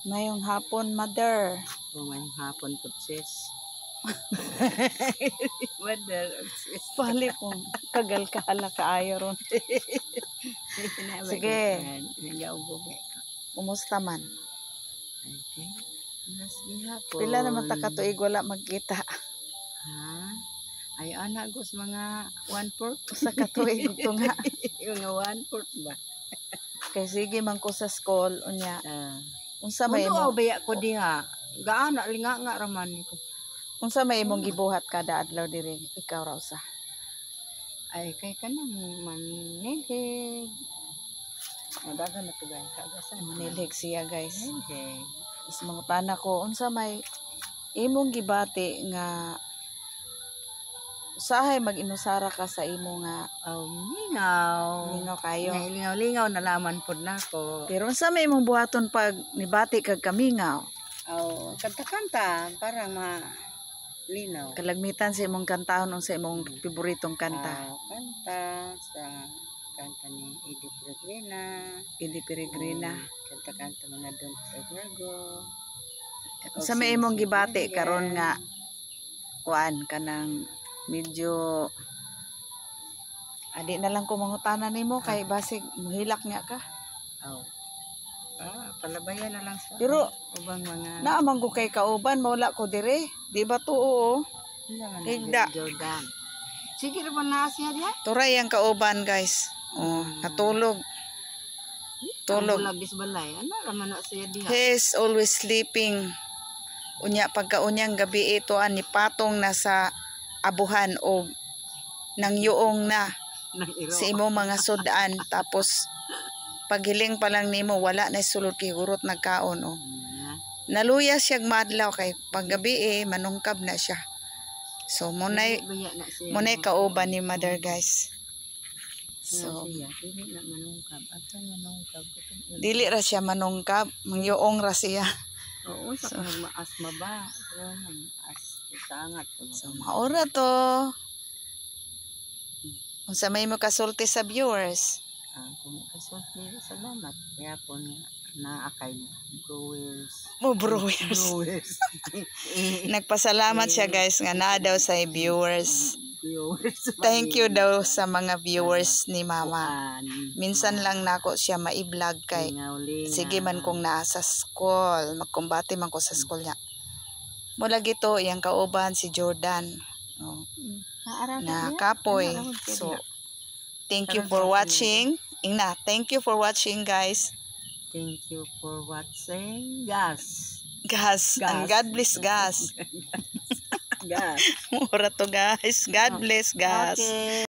Ngayong hapon, mother. Ngayong hapon po, sis. Mother, sis. Balik ko. Kagal ka hala kaayo ron. Sige. Kumusta man? Okay. Mas gihapon. Pila naman ta katuig wala magkita. Ha? Ay, anak ko sa mga 1/4. Sa katuig ito nga. Mga 1/4 ba? Kay sige man ko sa school. Unya. Unsa may Uno, mo? baya ko diha. Gaana, linga nga raman ko. Unsa may imong gibuhat kada adlaw diri? Ikaw raw sa. Ay, kay kanang manilhig. Madagan na to guys. Kagasan. Manilhig siya guys. Manilhig. Is mga pana ko. Unsa may imong gibati nga usahay mag-inusara ka sa imo nga lingaw kayo. Lingaw nalaman pod nako. Pero unsa may imong buhaton pag nibati kag kamingaw? Kanta-kanta para malinaw. Kalagmitan sa imong kantahon unsa imong paboritong kanta? Kanta sa kanta ni Eddie Peregrina. Eddie Peregrina. Kanta-kanta mga Don't Ever Go. Unsa may imong gibati karon nga kuan kanang medyo adi na lang ko mangutana nimo kay basig muhilak nga ka. Palabayan na lang sa pero ubang mga naamang ko kay kauban mawala ko dire. Di ba tuo? Higda. Jordan. Sige ra man na siya diha. Turay ang kauban guys. Natulog. Tulog. Lagis balay. Ano ra man na siya diha? He's always sleeping. Unya pagkaunyang gabi ito ni patong na sa abuhan o nang yuong na sa imo mga sudan tapos paghiling pa lang nimo wala na sulod kay gurot nagkaon naluya siya madlaw kay paggabi manungkab na siya. So munay kauban ni mother guys. So dili ra siya manungkab, mangyuong ra siya. Oo, sa asma ba? Sangat. So maura to. Unsa may mo kasulti sa viewers? Kung kasulti, salamat. Kaya po naakay brewers. Brewers. Nagpasalamat siya guys nga na daw sa viewers. Thank you daw sa mga viewers ni mama. Minsan lang nako siya ma-vlog kay sige man kung naa sa school, magkumbati man ko sa school niya. Mula gito yang kauban si Jordan. Na kapoy. So thank you for watching. Thank you for watching guys. Thank you for watching guys. And God bless guys. Gas. Mura to guys. God bless guys. Okay.